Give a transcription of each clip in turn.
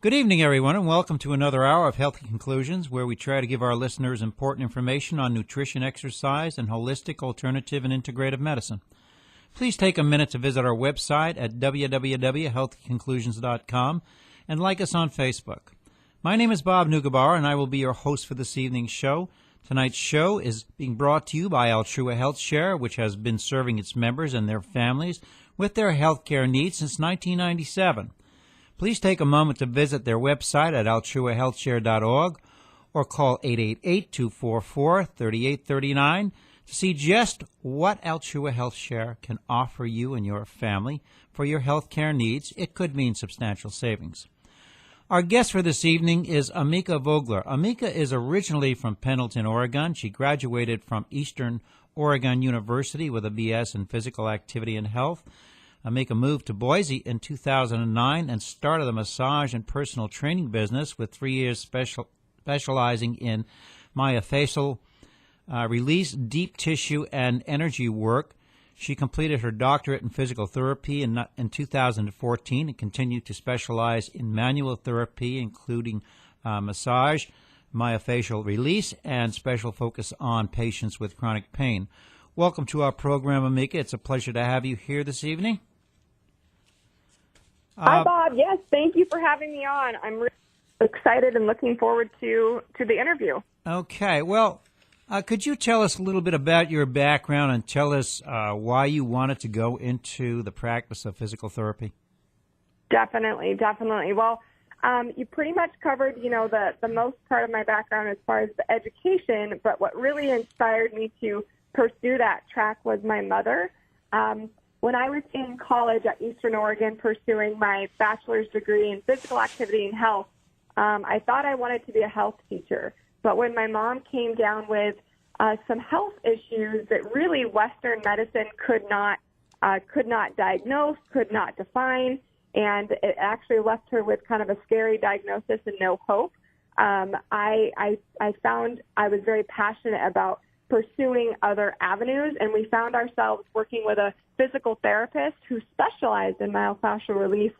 Good evening, everyone, and welcome to another hour of Healthy Conclusions, where we try to give our listeners important information on nutrition, exercise, and holistic, alternative, and integrative medicine. Please take a minute to visit our website at www.healthyconclusions.com and like us on Facebook. My name is Bob Neugebauer, and I will be your host for this evening's show. Tonight's show is being brought to you by Altrua Health Share, which has been serving its members and their families with their health care needs since 1997. Please take a moment to visit their website at altruahealthshare.org or call 888-244-3839 to see just what Altrua Health Share can offer you and your family for your health care needs. It could mean substantial savings. Our guest for this evening is Amika Vogler. Amika is originally from Pendleton, Oregon. She graduated from Eastern Oregon University with a BS in Physical Activity and Health. Amika moved to Boise in 2009 and started a massage and personal training business with 3 years specializing in myofascial release, deep tissue, and energy work. She completed her doctorate in physical therapy in 2014 and continued to specialize in manual therapy, including massage, myofascial release, and special focus on patients with chronic pain. Welcome to our program, Amika. It's a pleasure to have you here this evening. Hi, Bob. Yes, thank you for having me on. I'm really excited and looking forward to the interview. Okay. Well, could you tell us a little bit about your background and tell us why you wanted to go into the practice of physical therapy? Definitely. Well, you pretty much covered, the most part of my background as far as the education, but what really inspired me to pursue that track was my mother. When I was in college at Eastern Oregon pursuing my bachelor's degree in physical activity and health, I thought I wanted to be a health teacher. But when my mom came down with some health issues that really Western medicine could not diagnose, could not define, and it actually left her with kind of a scary diagnosis and no hope, I found I was very passionate about pursuing other avenues, and we found ourselves working with a physical therapist who specialized in myofascial release,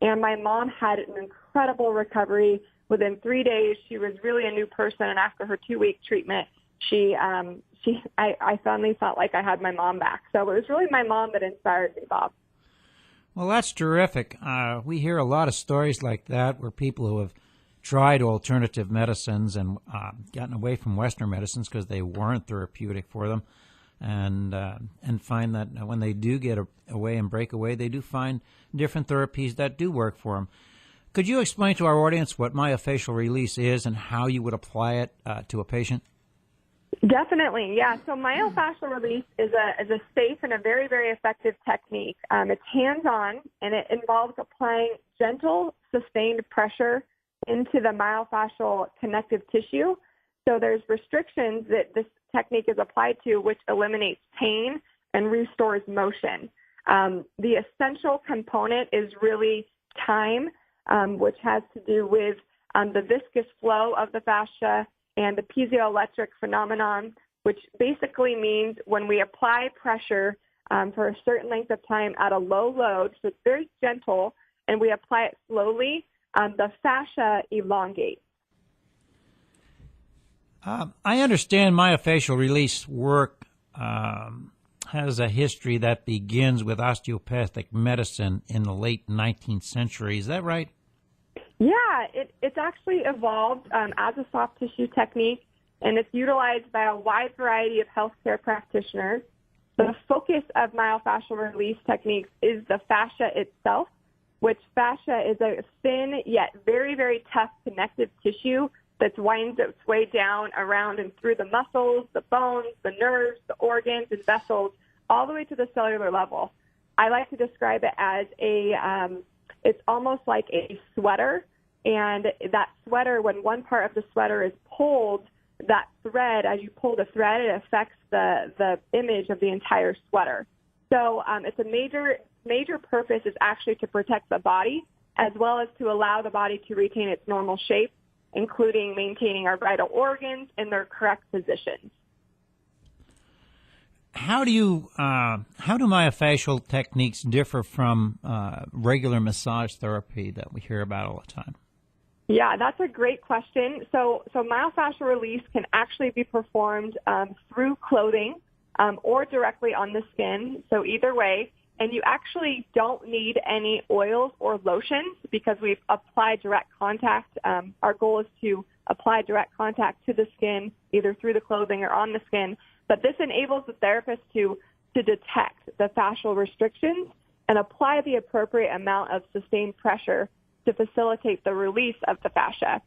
and my mom had an incredible recovery. Within 3 days, she was really a new person, and after her 2-week treatment, I finally felt like I had my mom back. So it was really my mom that inspired me, Bob. Well, that's terrific. We hear a lot of stories like that where people who have tried alternative medicines and gotten away from Western medicines because they weren't therapeutic for them, and find that when they do get away and break away, they do find different therapies that do work for them. Could you explain to our audience what myofascial release is and how you would apply it to a patient? Definitely, yeah. So myofascial release is a safe and a very, very effective technique. It's hands-on, and it involves applying gentle, sustained pressure into the myofascial connective tissue. So there's restrictions that this technique is applied to, which eliminates pain and restores motion. The essential component is really time, which has to do with the viscous flow of the fascia and the piezoelectric phenomenon, which basically means when we apply pressure for a certain length of time at a low load, so it's very gentle, and we apply it slowly, the fascia elongates. I understand myofascial release work has a history that begins with osteopathic medicine in the late 19th century. Is that right? Yeah, it's actually evolved as a soft tissue technique, and it's utilized by a wide variety of healthcare practitioners. The focus of myofascial release techniques is the fascia itself, which fascia is a thin yet very, very tough connective tissue that winds its way down around and through the muscles, the bones, the nerves, the organs, and vessels, all the way to the cellular level. I like to describe it as it's almost like a sweater, and that sweater, when one part of the sweater is pulled, that thread, as you pull the thread, it affects the image of the entire sweater. So it's a major purpose is actually to protect the body as well as to allow the body to retain its normal shape, including maintaining our vital organs in their correct positions. How do myofascial techniques differ from regular massage therapy that we hear about all the time? Yeah, that's a great question. So myofascial release can actually be performed through clothing or directly on the skin. So either way, and you actually don't need any oils or lotions because we've applied direct contact. Our goal is to apply direct contact to the skin, either through the clothing or on the skin. But this enables the therapist to detect the fascial restrictions and apply the appropriate amount of sustained pressure to facilitate the release of the fascia.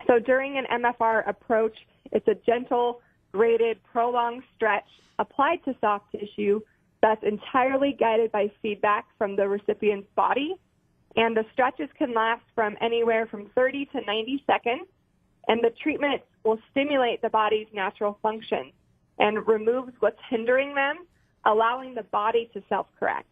So during an MFR approach, it's a gentle, graded, prolonged stretch applied to soft tissue that's entirely guided by feedback from the recipient's body. And the stretches can last from anywhere from 30 to 90 seconds. And the treatment will stimulate the body's natural function and removes what's hindering them, allowing the body to self-correct,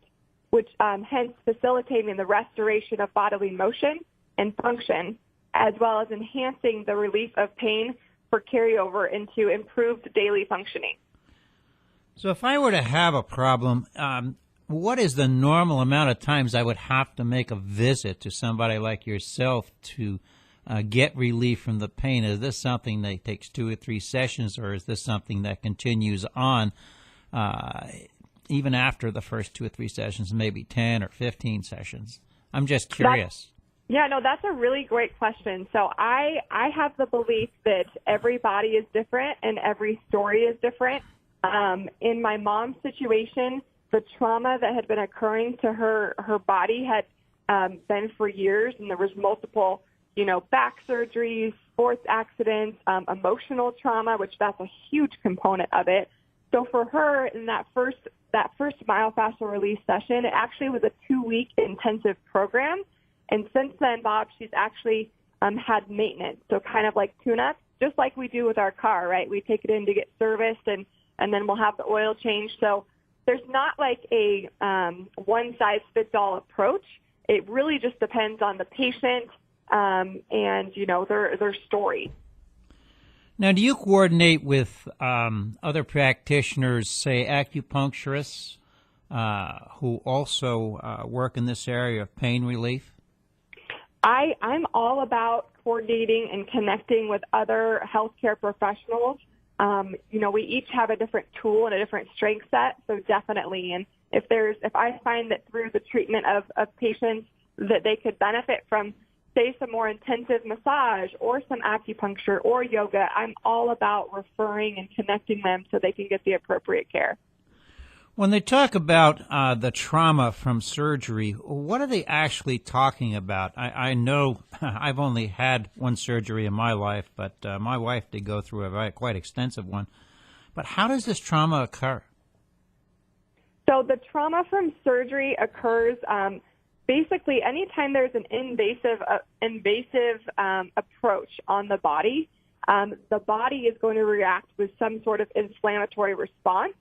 which hence facilitating the restoration of bodily motion and function, as well as enhancing the relief of pain for carryover into improved daily functioning. So if I were to have a problem, what is the normal amount of times I would have to make a visit to somebody like yourself to get relief from the pain? Is this something that takes 2 or 3 sessions, or is this something that continues on even after the first 2 or 3 sessions, maybe 10 or 15 sessions? I'm just curious. That's a really great question. So I have the belief that every body is different and every story is different. In my mom's situation, the trauma that had been occurring to her body had been for years, and there was multiple, back surgeries, sports accidents, emotional trauma, which that's a huge component of it. So for her, in that first myofascial release session, it actually was a 2-week intensive program. And since then, Bob, she's actually had maintenance, so kind of like tune-up, just like we do with our car, right? We take it in to get serviced, and then we'll have the oil change. So there's not like a one-size-fits-all approach. It really just depends on the patient and, their story. Now, do you coordinate with other practitioners, say acupuncturists, who also work in this area of pain relief? I'm all about coordinating and connecting with other healthcare professionals. We each have a different tool and a different strength set, so definitely. And if I find that through the treatment of patients that they could benefit from, say, some more intensive massage or some acupuncture or yoga, I'm all about referring and connecting them so they can get the appropriate care. When they talk about the trauma from surgery, what are they actually talking about? I know I've only had one surgery in my life, but my wife did go through a quite extensive one. But how does this trauma occur? So the trauma from surgery occurs basically anytime there's an invasive approach on the body is going to react with some sort of inflammatory response.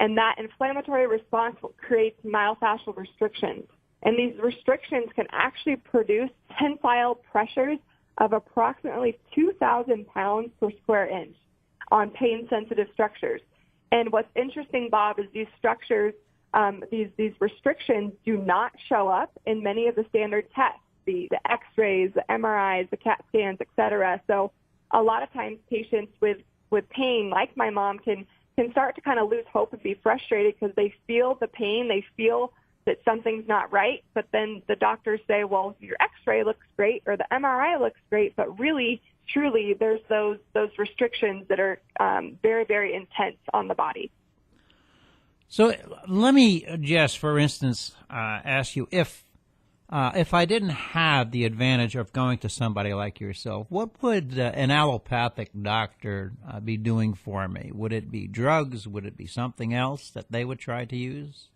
And that inflammatory response creates myofascial restrictions. And these restrictions can actually produce tensile pressures of approximately 2,000 pounds per square inch on pain-sensitive structures. And what's interesting, Bob, is these structures, these restrictions do not show up in many of the standard tests, the X-rays, the MRIs, the CAT scans, et cetera. So a lot of times patients with pain, like my mom, can start to kind of lose hope and be frustrated because they feel the pain, they feel that something's not right, but then the doctors say, well, your X-ray looks great or the MRI looks great, but really, truly, there's those restrictions that are very, very intense on the body. So let me just, for instance, ask you, if I didn't have the advantage of going to somebody like yourself, what would an allopathic doctor be doing for me? Would it be drugs? Would it be something else that they would try to use?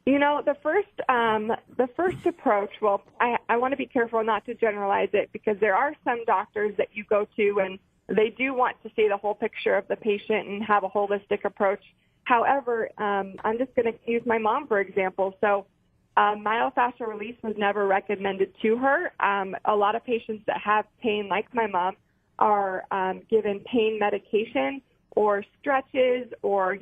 The first approach, well, I want to be careful not to generalize it because there are some doctors that you go to and they do want to see the whole picture of the patient and have a holistic approach. However, I'm just going to use my mom, for example. So myofascial release was never recommended to her. A lot of patients that have pain, like my mom, are given pain medication or stretches, or,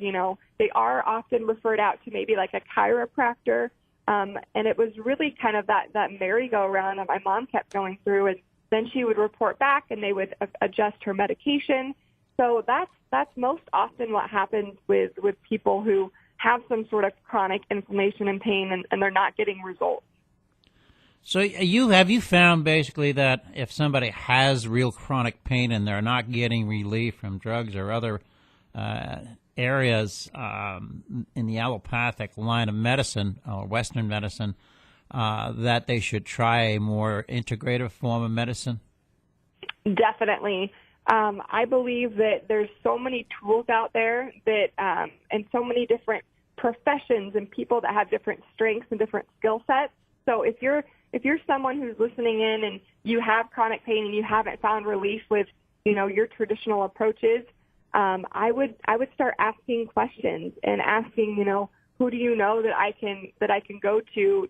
they are often referred out to maybe like a chiropractor. And it was really kind of that merry-go-round that my mom kept going through. then she would report back and they would adjust her medication. So that's most often what happens with people who have some sort of chronic inflammation and pain and they're not getting results. So have you found basically that if somebody has real chronic pain and they're not getting relief from drugs or other areas in the allopathic line of medicine or Western medicine, that they should try a more integrative form of medicine? Definitely. I believe that there's so many tools out there that, and so many different professions and people that have different strengths and different skill sets. So if you're someone who's listening in and you have chronic pain and you haven't found relief with, your traditional approaches, I would start asking questions and asking, who do you know that I can go to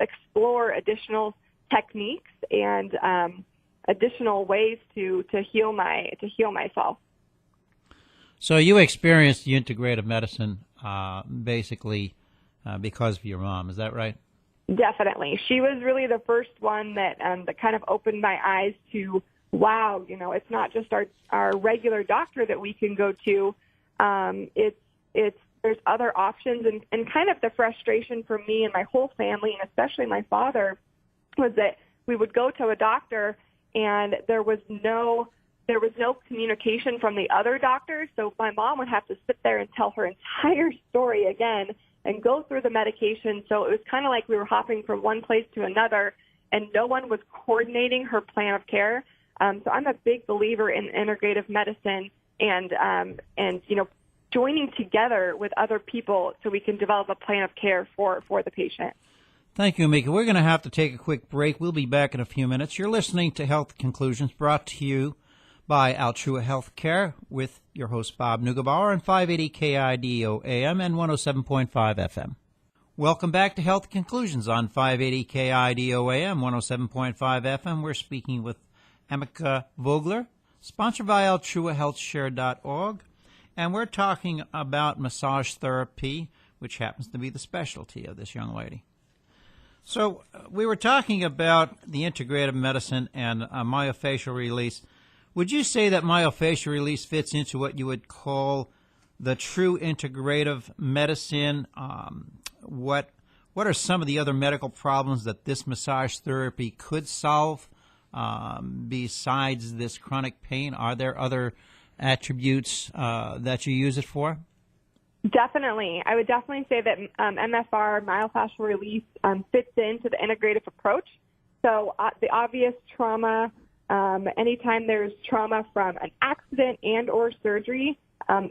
explore additional techniques and additional ways to heal myself. So you experienced the integrative medicine basically because of your mom, is that right? Definitely. She was really the first one that kind of opened my eyes to, wow, it's not just our regular doctor that we can go to. There's other options, and kind of the frustration for me and my whole family, and especially my father, was that we would go to a doctor and there was no communication from the other doctors. So my mom would have to sit there and tell her entire story again and go through the medication. So it was kind of like we were hopping from one place to another, and no one was coordinating her plan of care. So I'm a big believer in integrative medicine and joining together with other people so we can develop a plan of care for the patient. Thank you, Amika. We're going to have to take a quick break. We'll be back in a few minutes. You're listening to Health Conclusions, brought to you by Altrua Healthcare with your host, Bob Neugebauer, on 580 KIDO AM and 107.5 FM. Welcome back to Health Conclusions on 580 KIDO AM, 107.5 FM. We're speaking with Amika Vogler, sponsored by AltruaHealthShare.org, and we're talking about massage therapy, which happens to be the specialty of this young lady. So we were talking about the integrative medicine and myofascial release. Would you say that myofascial release fits into what you would call the true integrative medicine? What are some of the other medical problems that this massage therapy could solve besides this chronic pain? Are there other attributes that you use it for? Definitely. I would definitely say that MFR, myofascial release, fits into the integrative approach. So the obvious trauma, anytime there's trauma from an accident and or surgery,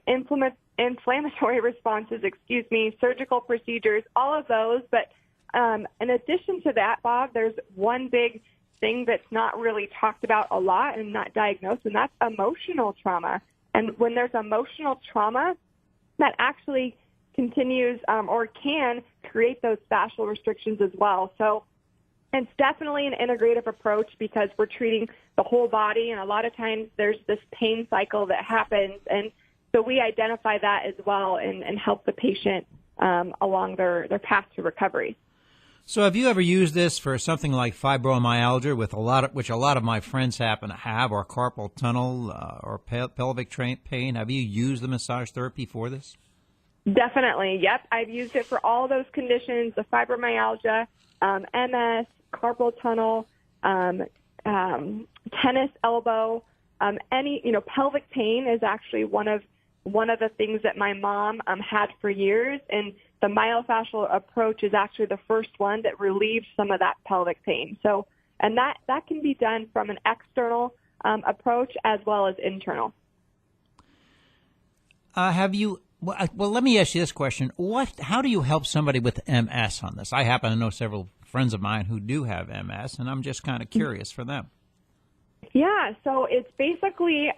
inflammatory responses, surgical procedures, all of those. But in addition to that, Bob, there's one big thing that's not really talked about a lot and not diagnosed, and that's emotional trauma. And when there's emotional trauma, that actually continues or can create those fascial restrictions as well. So it's definitely an integrative approach because we're treating the whole body, and a lot of times there's this pain cycle that happens. And so we identify that as well and help the patient along their path to recovery. So have you ever used this for something like fibromyalgia, which a lot of my friends happen to have, or carpal tunnel or pelvic pain? Have you used the massage therapy for this? Definitely, yep. I've used it for all those conditions, the fibromyalgia, MS, carpal tunnel, tennis elbow, pelvic pain is actually one of the things that my mom had for years, and the myofascial approach is actually the first one that relieves some of that pelvic pain. So, and that can be done from an external approach as well as internal. Well, let me ask you this question. How do you help somebody with MS on this? I happen to know several friends of mine who do have MS, and I'm just kind of curious for them. Yeah, so it's basically,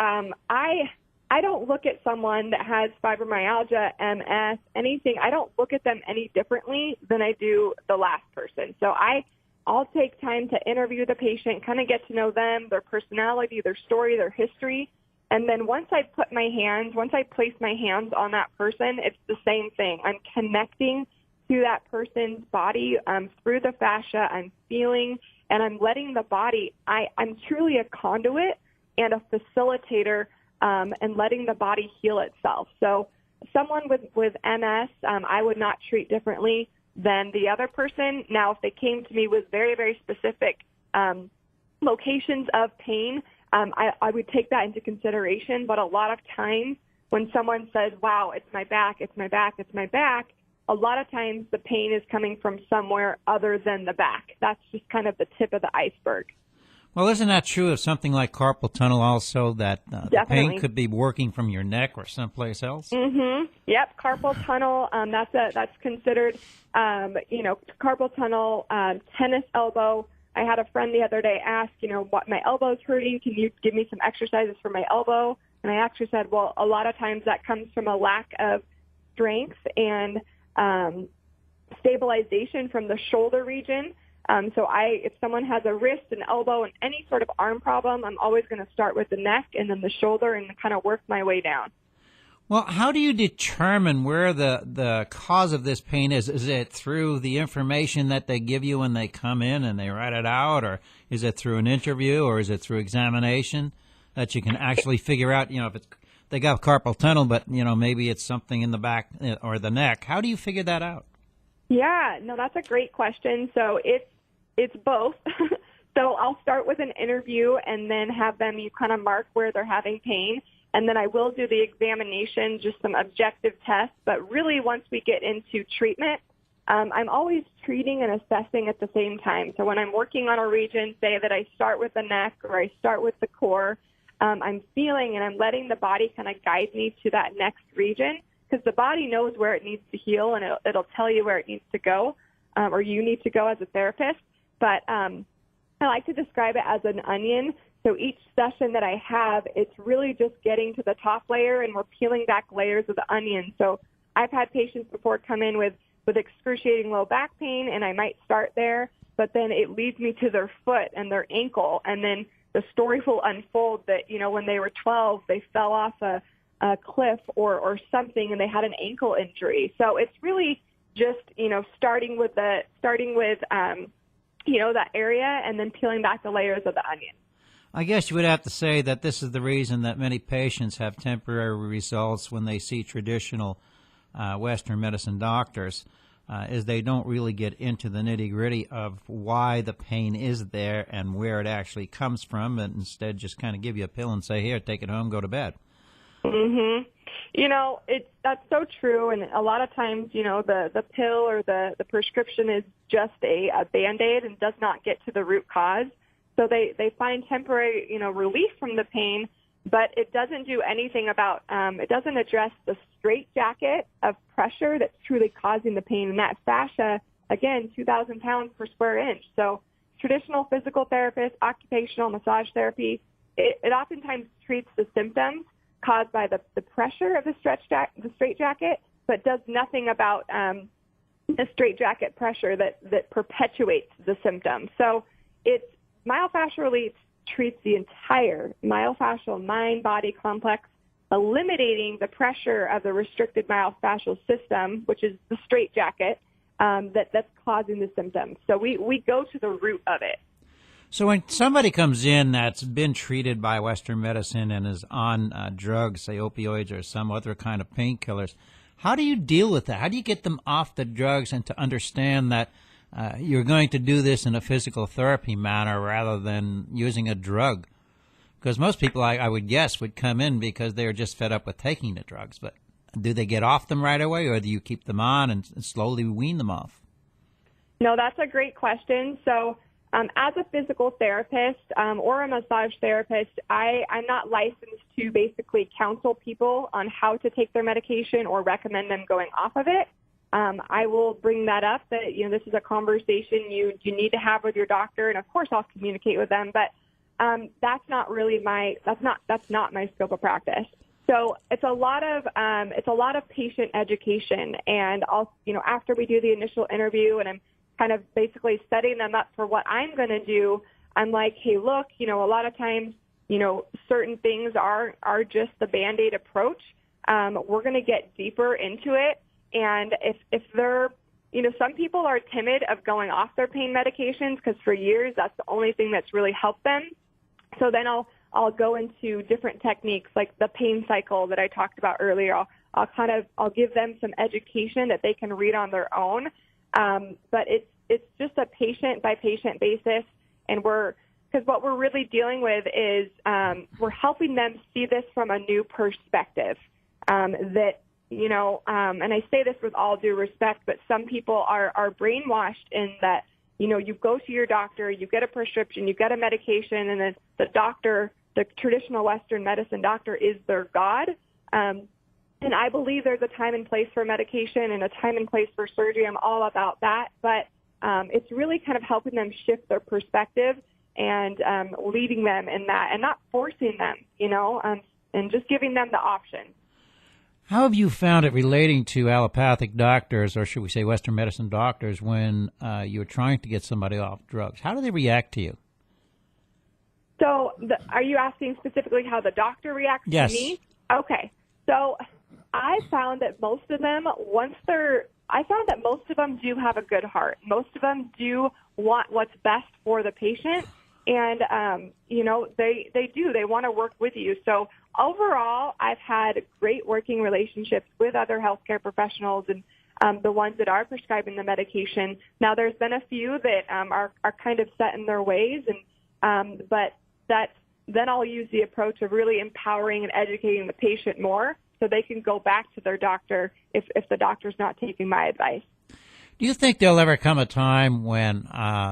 I don't look at someone that has fibromyalgia, MS, anything. I don't look at them any differently than I do the last person. So I'll take time to interview the patient, kind of get to know them, their personality, their story, their history. And then once I place my hands on that person, it's the same thing. I'm connecting to that person's body through the fascia. I'm feeling and I'm letting the body, I'm truly a conduit and a facilitator, and letting the body heal itself. So someone with MS, I would not treat differently than the other person. Now, if they came to me with very, very specific locations of pain, I would take that into consideration. But a lot of times when someone says, wow, it's my back, it's my back, it's my back, a lot of times the pain is coming from somewhere other than the back. That's just kind of the tip of the iceberg. Well, isn't that true of something like carpal tunnel also, that the pain could be working from your neck or someplace else? Mm-hmm. Yep, carpal tunnel, that's considered, carpal tunnel, tennis elbow. I had a friend the other day ask, what my elbow's hurting. Can you give me some exercises for my elbow? And I actually said, well, a lot of times that comes from a lack of strength and stabilization from the shoulder region. So if someone has a wrist, an elbow, and any sort of arm problem, I'm always going to start with the neck and then the shoulder and kind of work my way down. Well, how do you determine where the cause of this pain is? Is it through the information that they give you when they come in and they write it out, or is it through an interview, or is it through examination that you can actually figure out, if they got carpal tunnel, but, maybe it's something in the back or the neck? How do you figure that out? Yeah, no, that's a great question. So it's both. So I'll start with an interview and then have them, you kind of mark where they're having pain. And then I will do the examination, just some objective tests. But really, once we get into treatment, I'm always treating and assessing at the same time. So when I'm working on a region, say that I start with the neck or I start with the core, I'm feeling and I'm letting the body kind of guide me to that next region, because the body knows where it needs to heal, and it'll tell you where it needs to go, or you need to go as a therapist. But I like to describe it as an onion. So each session that I have, it's really just getting to the top layer, and we're peeling back layers of the onion. So I've had patients before come in with excruciating low back pain, and I might start there, but then it leads me to their foot and their ankle, and then the story will unfold that, when they were 12, they fell off a cliff or something, and they had an ankle injury. So it's really just, starting with that area and then peeling back the layers of the onion. I guess you would have to say that this is the reason that many patients have temporary results when they see traditional Western medicine doctors, is they don't really get into the nitty-gritty of why the pain is there and where it actually comes from, and instead just kind of give you a pill and say, here, take it home, go to bed. Mm-hmm. That's so true, and a lot of times, the pill or the prescription is just a Band-Aid and does not get to the root cause. So they find temporary, relief from the pain, but it doesn't do anything about, it doesn't address the straitjacket of pressure that's truly causing the pain. And that fascia, again, 2,000 pounds per square inch. So traditional physical therapist, occupational massage therapy, it oftentimes treats the symptoms caused by the pressure of the straitjacket, but does nothing about the straitjacket pressure that perpetuates the symptom. So myofascial relief treats the entire myofascial mind-body complex, eliminating the pressure of the restricted myofascial system, which is the straitjacket, that's causing the symptoms. So we go to the root of it. So when somebody comes in that's been treated by Western medicine and is on drugs, say opioids or some other kind of painkillers, how do you deal with that? How do you get them off the drugs and to understand that you're going to do this in a physical therapy manner rather than using a drug? Because most people, I would guess, would come in because they're just fed up with taking the drugs. But do they get off them right away, or do you keep them on and slowly wean them off? No, that's a great question. So as a physical therapist or a massage therapist, I'm not licensed to basically counsel people on how to take their medication or recommend them going off of it. I will bring that up that, this is a conversation you need to have with your doctor, and of course I'll communicate with them, but that's not really that's not my scope of practice. So it's a lot of patient education, and after we do the initial interview and I'm kind of basically setting them up for what I'm going to do, I'm like, hey, look, a lot of times, certain things are just the Band-Aid approach. We're going to get deeper into it. And if they're some people are timid of going off their pain medications because for years that's the only thing that's really helped them. So then I'll go into different techniques like the pain cycle that I talked about earlier. I'll give them some education that they can read on their own. But it's just a patient by patient basis, and because what we're really dealing with is we're helping them see this from a new perspective. And I say this with all due respect, but some people are brainwashed in that, you go to your doctor, you get a prescription, you get a medication, and then the doctor, the traditional Western medicine doctor, is their God. And I believe there's a time and place for medication and a time and place for surgery. I'm all about that. But it's really kind of helping them shift their perspective and leading them in that and not forcing them, and just giving them the option. How have you found it relating to allopathic doctors, or should we say Western medicine doctors, when you're trying to get somebody off drugs? How do they react to you? So are you asking specifically how the doctor reacts to me? Okay. So I found that most of them, do have a good heart. Most of them do want what's best for the patient. And, they do. They want to work with you. So overall, I've had great working relationships with other healthcare professionals and the ones that are prescribing the medication. Now, there's been a few that are kind of set in their ways, but then I'll use the approach of really empowering and educating the patient more so they can go back to their doctor if the doctor's not taking my advice. Do you think there'll ever come a time when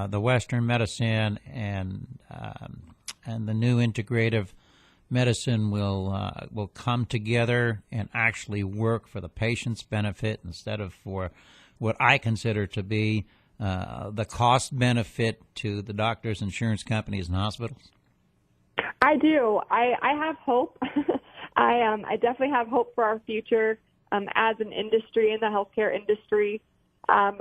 the Western medicine and the new integrative medicine will come together and actually work for the patient's benefit instead of for what I consider to be the cost benefit to the doctors, insurance companies, and hospitals? I do. I have hope. I definitely have hope for our future as an industry in the healthcare industry. As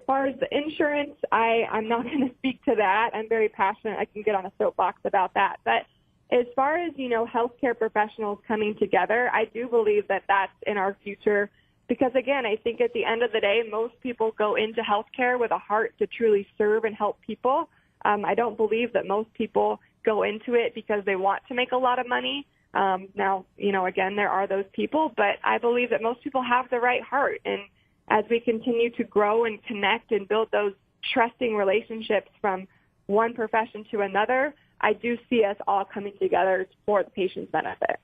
far as the insurance, I'm not going to speak to that. I'm very passionate. I can get on a soapbox about that. But as far as, healthcare professionals coming together, I do believe that that's in our future because, again, I think at the end of the day, most people go into healthcare with a heart to truly serve and help people. I don't believe that most people go into it because they want to make a lot of money. Now, again, there are those people, but I believe that most people have the right heart. And as we continue to grow and connect and build those trusting relationships from one profession to another, I do see us all coming together for the patient's benefit.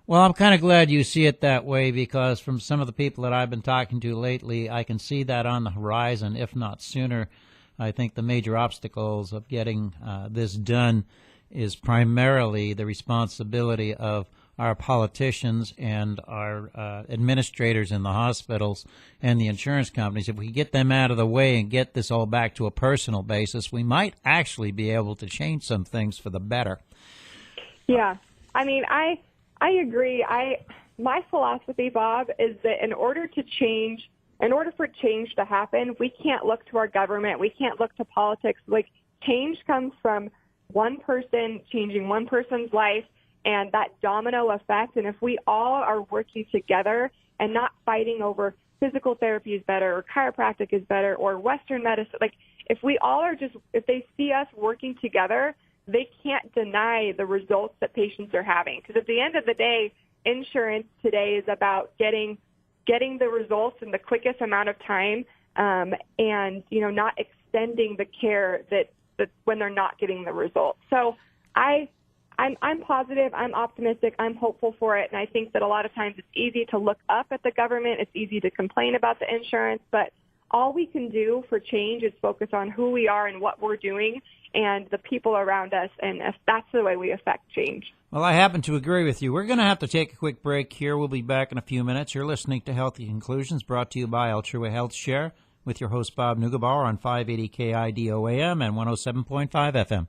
Well, I'm kind of glad you see it that way because from some of the people that I've been talking to lately, I can see that on the horizon, if not sooner. I think the major obstacles of getting this done is primarily the responsibility of our politicians and our administrators in the hospitals and the insurance companies. If we get them out of the way and get this all back to a personal basis, we might actually be able to change some things for the better. Yeah. I agree. My philosophy, Bob, is that in order for change to happen, we can't look to our government. We can't look to politics. Like, change comes from one person changing one person's life and that domino effect. And if we all are working together and not fighting over physical therapy is better or chiropractic is better or Western medicine, like if we all are if they see us working together, they can't deny the results that patients are having. Because at the end of the day, insurance today is about getting the results in the quickest amount of time and, not extending the care that when they're not getting the results. So I'm positive, I'm optimistic, I'm hopeful for it, and I think that a lot of times it's easy to look up at the government, it's easy to complain about the insurance, but all we can do for change is focus on who we are and what we're doing and the people around us, and if that's the way we affect change. Well, I happen to agree with you. We're going to have to take a quick break here. We'll be back in a few minutes. You're listening to Healthy Conclusions, brought to you by Altrua Health Share, with your host Bob Neugebauer on 580 KIDO AM and 107.5 FM.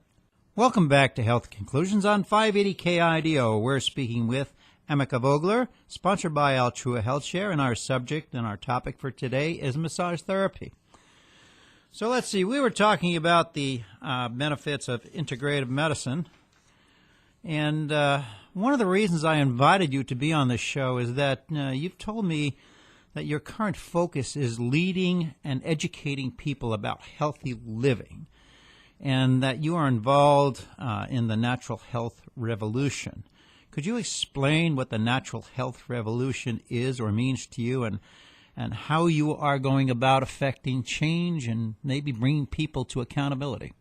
Welcome back to Health Conclusions on 580 KIDO. We're speaking with Emeka Vogler, sponsored by Altrua Health Share, and our subject and our topic for today is massage therapy. So let's see, we were talking about the benefits of integrative medicine, and one of the reasons I invited you to be on this show is that you've told me that your current focus is leading and educating people about healthy living, and that you are involved in the natural health revolution. Could you explain what the natural health revolution is or means to you, and how you are going about affecting change and maybe bringing people to accountability?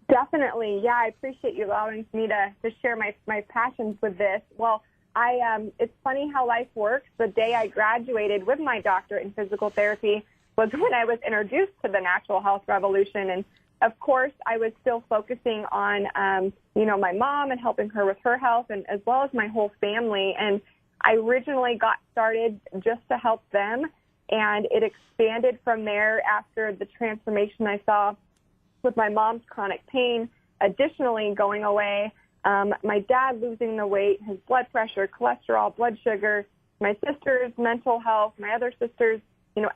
Definitely. Yeah, I appreciate you allowing me to share my passions with this. Well, it's funny how life works. The day I graduated with my doctorate in physical therapy was when I was introduced to the natural health revolution. And of course, I was still focusing on, my mom and helping her with her health, and as well as my whole family. And I originally got started just to help them, and it expanded from there after the transformation I saw with my mom's chronic pain, additionally going away, my dad losing the weight, his blood pressure, cholesterol, blood sugar, my sister's mental health, my other sister's,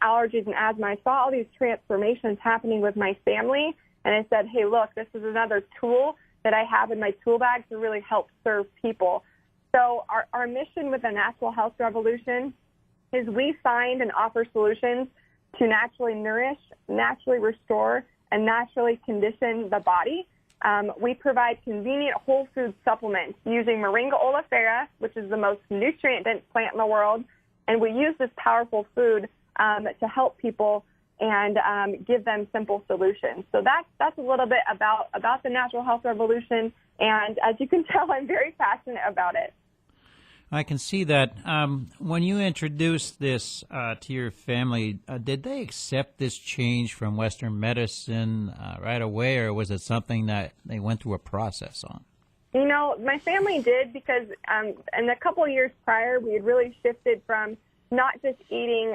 allergies and asthma. I saw all these transformations happening with my family, and I said, hey, look, this is another tool that I have in my tool bag to really help serve people. So our mission with the Natural Health Revolution is we find and offer solutions to naturally nourish, naturally restore, and naturally condition the body. We provide convenient whole food supplements using Moringa oleifera, which is the most nutrient-dense plant in the world, and we use this powerful food to help people and give them simple solutions. So that's a little bit about the Natural Health Revolution, and as you can tell, I'm very passionate about it. I can see that. When you introduced this to your family, did they accept this change from Western medicine right away, or was it something that they went through a process on? My family did, because in a couple of years prior, we had really shifted from not just eating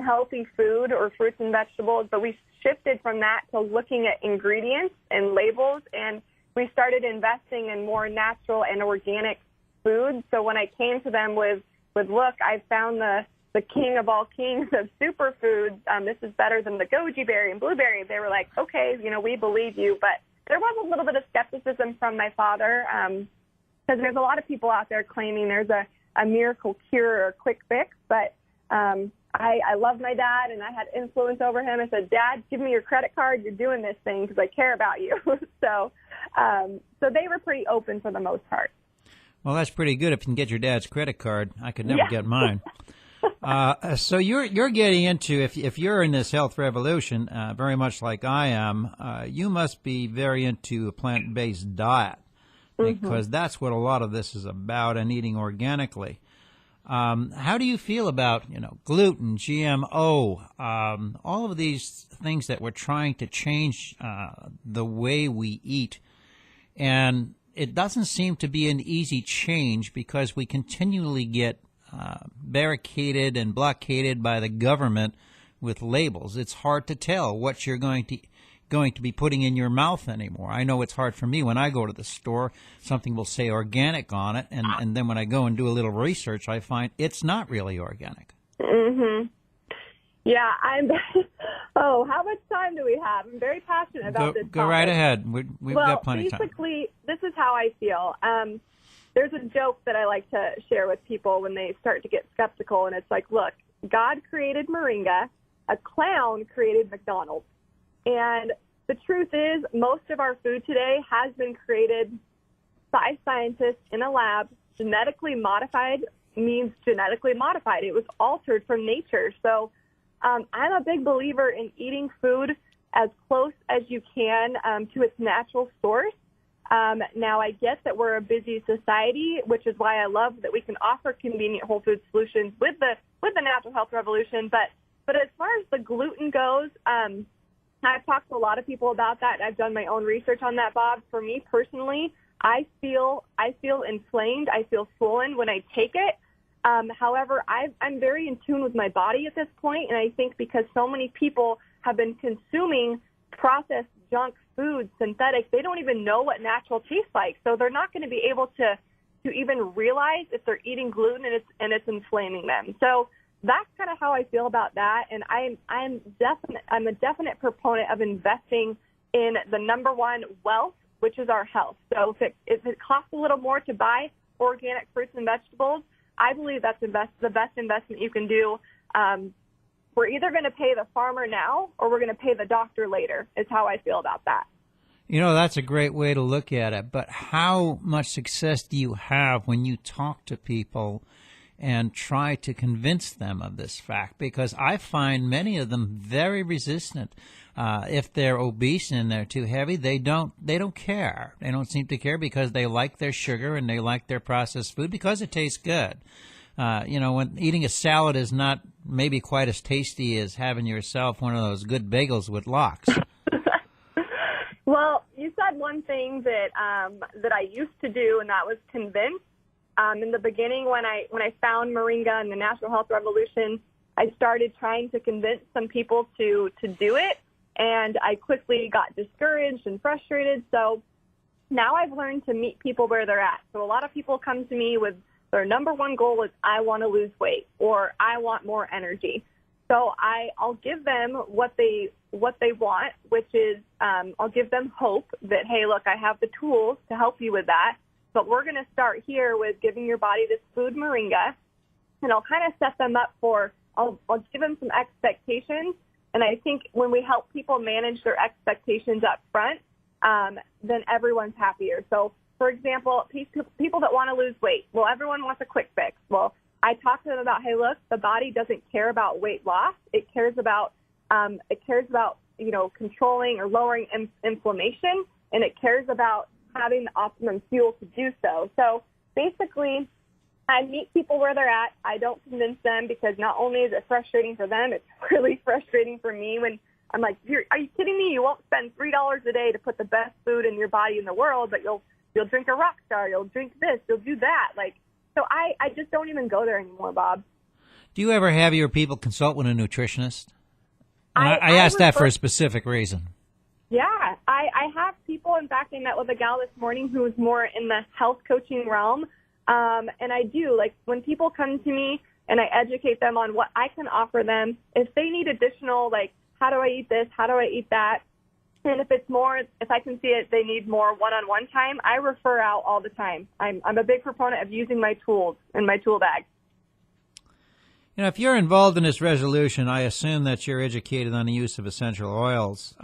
healthy food or fruits and vegetables, but we shifted from that to looking at ingredients and labels, and we started investing in more natural and organic food. So when I came to them with look, I found the king of all kings of superfoods. This is better than the goji berry and blueberry. They were like, okay, we believe you. But there was a little bit of skepticism from my father, because there's a lot of people out there claiming there's a miracle cure or a quick fix. But I love my dad, and I had influence over him. I said, Dad, give me your credit card. You're doing this thing because I care about you. So they were pretty open for the most part. Well, that's pretty good if you can get your dad's credit card. I could never get mine. So you're getting into, if you're in this health revolution, very much like I am, you must be very into a plant-based diet, because that's what a lot of this is about, and eating organically. How do you feel about gluten, GMO, all of these things that we're trying to change the way we eat, and it doesn't seem to be an easy change because we continually get barricaded and blockaded by the government with labels. It's hard to tell what you're going to be putting in your mouth anymore. I know it's hard for me when I go to the store. Something will say organic on it, and then when I go and do a little research, I find it's not really organic. Mm-hmm. Yeah, how much time do we have? I'm very passionate about this topic. Go right ahead. We've got plenty of time. Basically, this is how I feel. There's a joke that I like to share with people when they start to get skeptical, and it's like, look, God created Moringa, a clown created McDonald's. And the truth is, most of our food today has been created by scientists in a lab. Genetically modified means genetically modified. It was altered from nature. So I'm a big believer in eating food as close as you can to its natural source. Now, I get that we're a busy society, which is why I love that we can offer convenient whole food solutions with the Natural Health Revolution. But as far as the gluten goes, I've talked to a lot of people about that. I've done my own research on that, Bob. For me personally, I feel inflamed. I feel swollen when I take it. However, I'm very in tune with my body at this point, and I think because so many people have been consuming processed junk food, synthetics, they don't even know what natural tastes like. So they're not going to be able to even realize if they're eating gluten and it's inflaming them. So that's kind of how I feel about that. And I'm a definite proponent of investing in the number one wealth, which is our health. So if it costs a little more to buy organic fruits and vegetables, I believe that's the best investment you can do. We're either going to pay the farmer now or we're going to pay the doctor later, is how I feel about that. You know, that's a great way to look at it. But how much success do you have when you talk to people and try to convince them of this fact? Because I find many of them very resistant. If they're obese and they're too heavy, they don't care. They don't seem to care because they like their sugar and they like their processed food because it tastes good. When eating a salad is not maybe quite as tasty as having yourself one of those good bagels with lox. Well, you said one thing that I used to do, and that was convince. In the beginning, when I found Moringa and the Natural Health Revolution, I started trying to convince some people to do it, and I quickly got discouraged and frustrated. So now I've learned to meet people where they're at. So a lot of people come to me with their number one goal is I want to lose weight or I want more energy. So I'll give them what they want, which is I'll give them hope that, hey, look, I have the tools to help you with that. But we're going to start here with giving your body this food Moringa, and I'll kind of set them up for, I'll give them some expectations. And I think when we help people manage their expectations up front, then everyone's happier. So, for example, people that want to lose weight, well, everyone wants a quick fix. Well, I talk to them about, hey, look, the body doesn't care about weight loss. It cares about controlling or lowering inflammation, and it cares about having the optimum fuel to do so. So basically, I meet people where they're at. I don't convince them because not only is it frustrating for them, it's really frustrating for me when I'm like, are you kidding me? You won't spend $3 a day to put the best food in your body in the world, but you'll drink a Rockstar, you'll drink this, you'll do that. So I just don't even go there anymore, Bob. Do you ever have your people consult with a nutritionist? And I asked that for a specific reason. Yeah, I have people. In fact, I met with a gal this morning who is more in the health coaching realm. And I do, when people come to me and I educate them on what I can offer them, if they need additional, how do I eat this? How do I eat that? And if I can see it, they need more one-on-one time, I refer out all the time. I'm a big proponent of using my tools in my tool bag. If you're involved in this resolution, I assume that you're educated on the use of essential oils.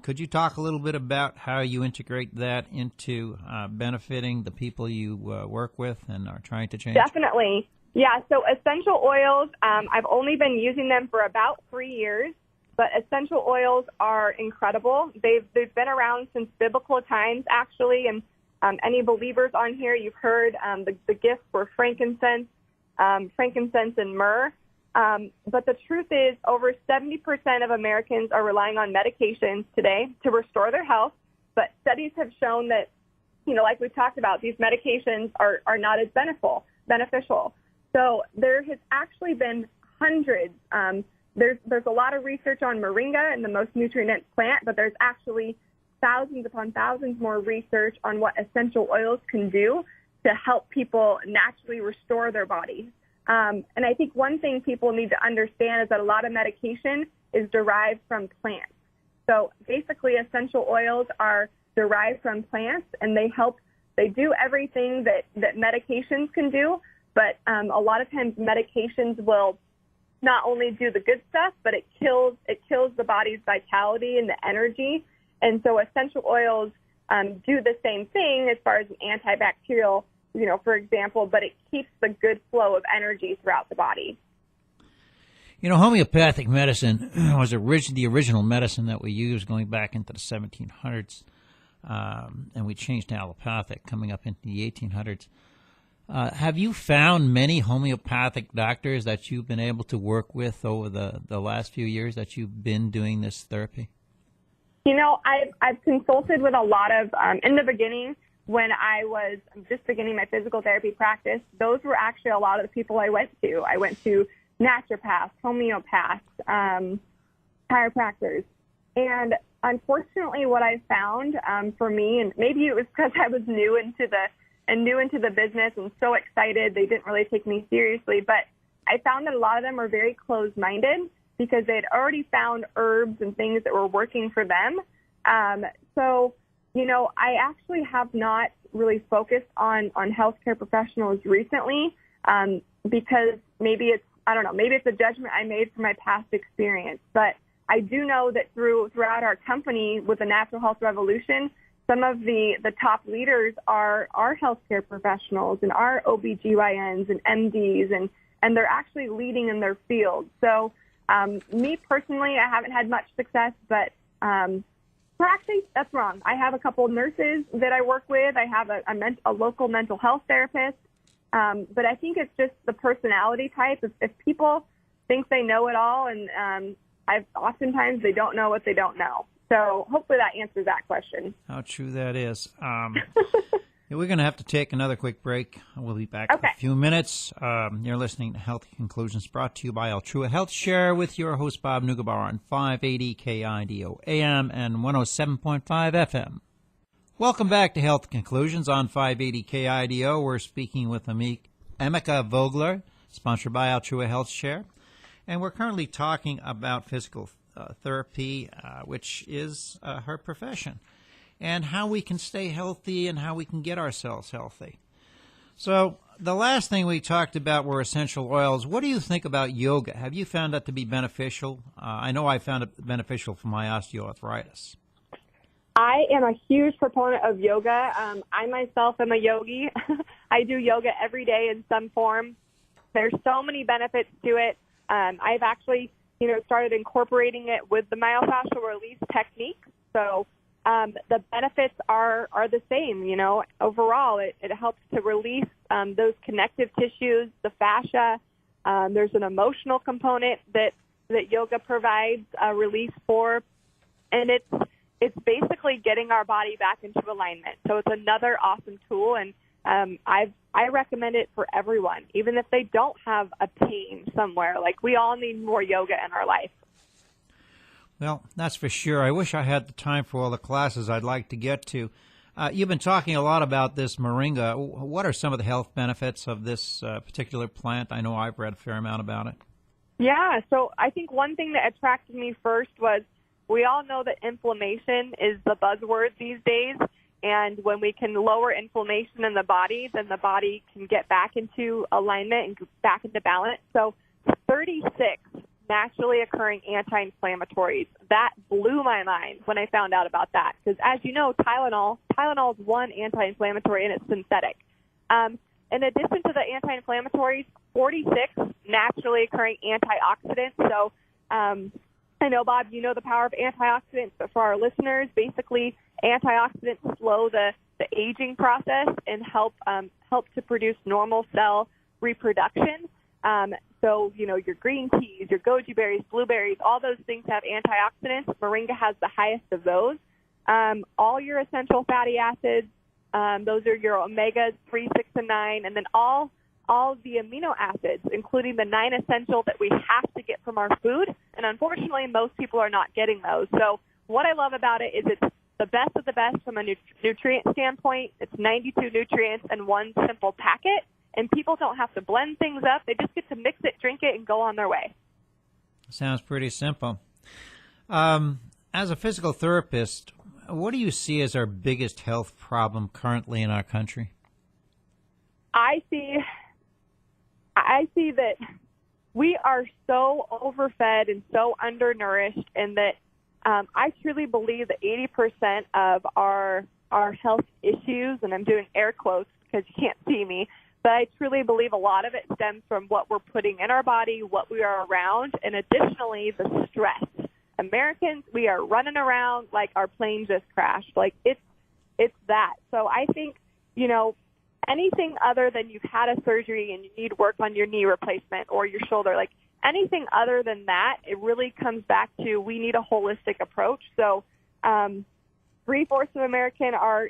Could you talk a little bit about how you integrate that into benefiting the people you work with and are trying to change? Definitely. Yeah, so essential oils, I've only been using them for about 3 years, but essential oils are incredible. They've been around since biblical times, actually, and any believers on here, you've heard the gifts for frankincense and myrrh. But the truth is over 70% of Americans are relying on medications today to restore their health. But studies have shown that, like we talked about, these medications are not as beneficial. So there has actually been hundreds. There's a lot of research on Moringa and the most nutrient-dense plant, but there's actually thousands upon thousands more research on what essential oils can do to help people naturally restore their bodies. And I think one thing people need to understand is that a lot of medication is derived from plants. So basically, essential oils are derived from plants, and they do everything that medications can do, but a lot of times medications will not only do the good stuff, but it kills the body's vitality and the energy. And so essential oils do the same thing as far as an antibacterial, for example, but it keeps the good flow of energy throughout the body. Homeopathic medicine was the original medicine that we used going back into the 1700s, and we changed to allopathic coming up into the 1800s. Have you found many homeopathic doctors that you've been able to work with over the last few years that you've been doing this therapy? I've consulted with a lot of, in the beginning, when I was just beginning my physical therapy practice, those were actually a lot of the people I went to. I went to naturopaths, homeopaths, chiropractors. And unfortunately, what I found for me, and maybe it was because I was new into the business and so excited, they didn't really take me seriously, but I found that a lot of them were very closed-minded because they had already found herbs and things that were working for them. I actually have not really focused on healthcare professionals recently. because maybe it's a judgment I made from my past experience. But I do know that throughout our company with the Natural Health Revolution, some of the top leaders are healthcare professionals and are OBGYNs and MDs, and they're actually leading in their field. So me personally, I haven't had much success, but actually, that's wrong. I have a couple of nurses that I work with. I have a local mental health therapist. But I think it's just the personality type. If people think they know it all, and oftentimes they don't know what they don't know. So hopefully that answers that question. How true that is. We're going to have to take another quick break. We'll be back in a few minutes. You're listening to Healthy Conclusions, brought to you by Altrua Health Share with your host, Bob Neugebauer, on 580 KIDO AM and 107.5 FM. Welcome back to Health Conclusions on 580 KIDO. We're speaking with Emeka Vogler, sponsored by Altrua Health Share. And we're currently talking about physical therapy, which is her profession, and how we can stay healthy and how we can get ourselves healthy. So the last thing we talked about were essential oils. What do you think about yoga? Have you found that to be beneficial? I know I found it beneficial for my osteoarthritis. I am a huge proponent of yoga. I myself am a yogi. I do yoga every day in some form. There's so many benefits to it. I've actually, started incorporating it with the myofascial release technique. So the benefits are the same. Overall, it helps to release those connective tissues, the fascia. There's an emotional component that yoga provides relief for, and it's basically getting our body back into alignment. So it's another awesome tool, and I recommend it for everyone, even if they don't have a pain somewhere. Like, we all need more yoga in our life. Well, that's for sure. I wish I had the time for all the classes I'd like to get to. You've been talking a lot about this moringa. What are some of the health benefits of this particular plant? I know I've read a fair amount about it. Yeah, so I think one thing that attracted me first was we all know that inflammation is the buzzword these days, and when we can lower inflammation in the body, then the body can get back into alignment and back into balance. So 36 naturally occurring anti-inflammatories. That blew my mind when I found out about that, because as you know, Tylenol is one anti-inflammatory and it's synthetic. In addition to the anti-inflammatories, 46 naturally occurring antioxidants. So I know, Bob, you know the power of antioxidants, but for our listeners, basically antioxidants slow the aging process and help to produce normal cell reproduction. So, your green teas, your goji berries, blueberries, all those things have antioxidants. Moringa has the highest of those. All your essential fatty acids, those are your omegas 3, 6, and 9, and then all the amino acids, including the 9 essential that we have to get from our food. And unfortunately, most people are not getting those. So what I love about it is it's the best of the best from a nutrient standpoint. It's 92 nutrients in one simple packet. And people don't have to blend things up. They just get to mix it, drink it, and go on their way. Sounds pretty simple. As a physical therapist, what do you see as our biggest health problem currently in our country? I see that we are so overfed and so undernourished, and that I truly believe that 80% of our health issues, and I'm doing air quotes because you can't see me, but I truly believe a lot of it stems from what we're putting in our body, what we are around, and additionally, the stress. Americans, we are running around like our plane just crashed. Like, it's that. So I think, anything other than you've had a surgery and you need work on your knee replacement or your shoulder, like anything other than that, it really comes back to we need a holistic approach. So 3/4 of American are,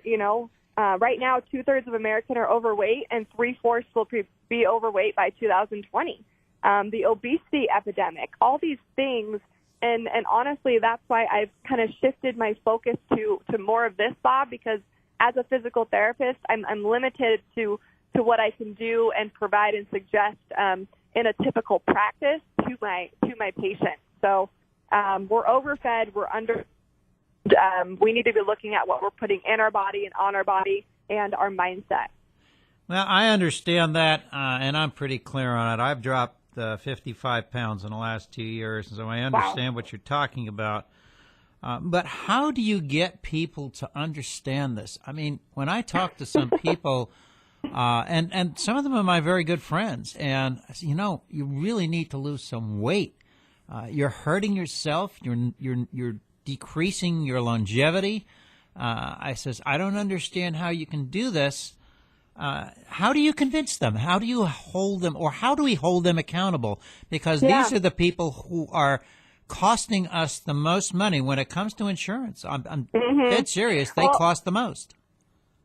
right now 2/3 of American are overweight, and 3/4 will be overweight by 2020. The obesity epidemic, all these things, and honestly, that's why I've kind of shifted my focus to more of this, Bob, because as a physical therapist, I'm limited to what I can do and provide and suggest in a typical practice to my patients. So we're overfed, we're under. We need to be looking at what we're putting in our body and on our body and our mindset. Well, I understand that, and I'm pretty clear on it. I've dropped 55 pounds in the last 2 years, so I understand what you're talking about. But how do you get people to understand this? I mean, when I talk to some people, and some of them are my very good friends, and I say, you really need to lose some weight. You're hurting yourself. You're decreasing your longevity. I says, I don't understand how you can do this. How do you convince them? How do you hold them, or how do we hold them accountable? Because these are the people who are costing us the most money when it comes to insurance. I'm dead serious. They cost the most.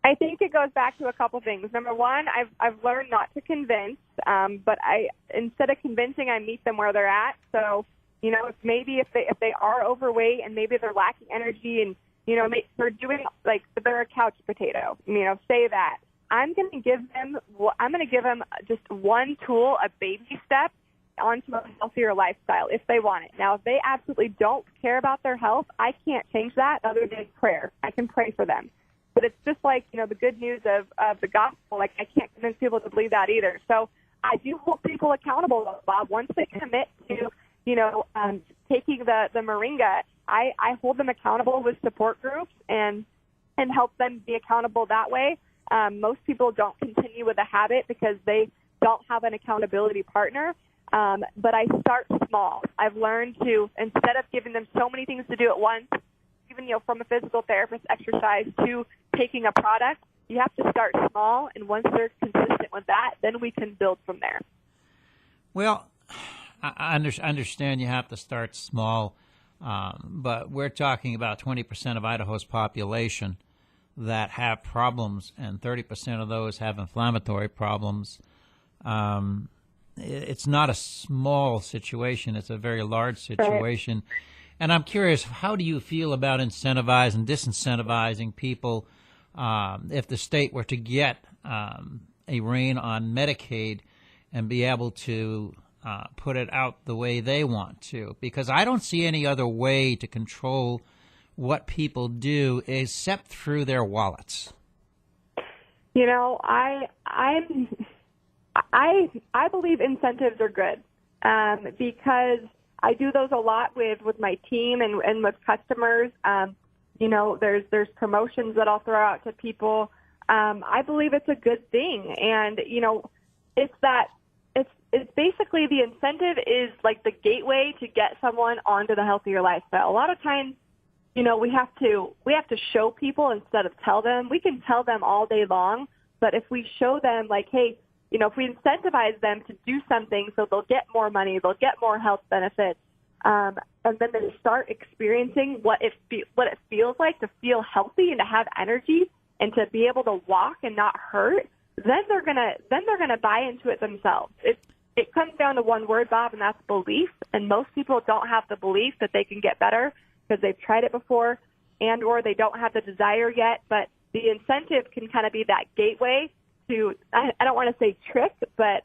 I think it goes back to a couple things. Number one, I've learned not to convince, but instead of convincing, I meet them where they're at. So, if they are overweight and maybe they're lacking energy, and they're doing like they're a couch potato. Say that. I'm going to give them just one tool, a baby step, onto a healthier lifestyle if they want it. Now, if they absolutely don't care about their health, I can't change that other than prayer. I can pray for them. But it's just like, the good news of the gospel. Like, I can't convince people to believe that either. So I do hold people accountable, Bob. Once they commit to, taking the moringa, I hold them accountable with support groups and help them be accountable that way. Most people don't continue with a habit because they don't have an accountability partner. But I start small. I've learned to, instead of giving them so many things to do at once, even, from a physical therapist exercise to taking a product, you have to start small. And once they're consistent with that, then we can build from there. Well, I understand you have to start small, but we're talking about 20% of Idaho's population that have problems, and 30% of those have inflammatory problems. It's not a small situation. It's a very large situation. Right. And I'm curious, how do you feel about incentivizing and disincentivizing people if the state were to get a rein on Medicaid and be able to put it out the way they want to? Because I don't see any other way to control what people do except through their wallets. I believe incentives are good because I do those a lot with my team and with customers. There's promotions that I'll throw out to people. I believe it's a good thing, and it's basically the incentive is like the gateway to get someone onto the healthier lifestyle. A lot of times, we have to show people instead of tell them. We can tell them all day long, but if we show them, like, hey, if we incentivize them to do something so they'll get more money, they'll get more health benefits, and then they start experiencing what it feels like to feel healthy and to have energy and to be able to walk and not hurt, then they're gonna buy into it themselves. It comes down to one word, Bob, and that's belief. And most people don't have the belief that they can get better because they've tried it before and or they don't have the desire yet. But the incentive can kind of be that gateway to, I don't want to say trick, but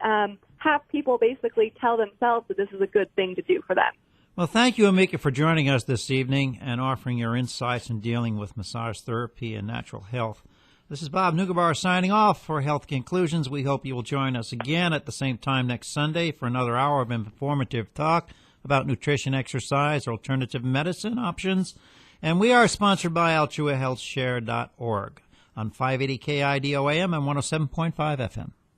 have people basically tell themselves that this is a good thing to do for them. Well, thank you, Amika, for joining us this evening and offering your insights in dealing with massage therapy and natural health. This is Bob Neugebauer signing off for Health Conclusions. We hope you will join us again at the same time next Sunday for another hour of informative talk about nutrition, exercise, alternative medicine options. And we are sponsored by AlchuaHealthShare.org on 580 KIDOAM and 107.5 FM.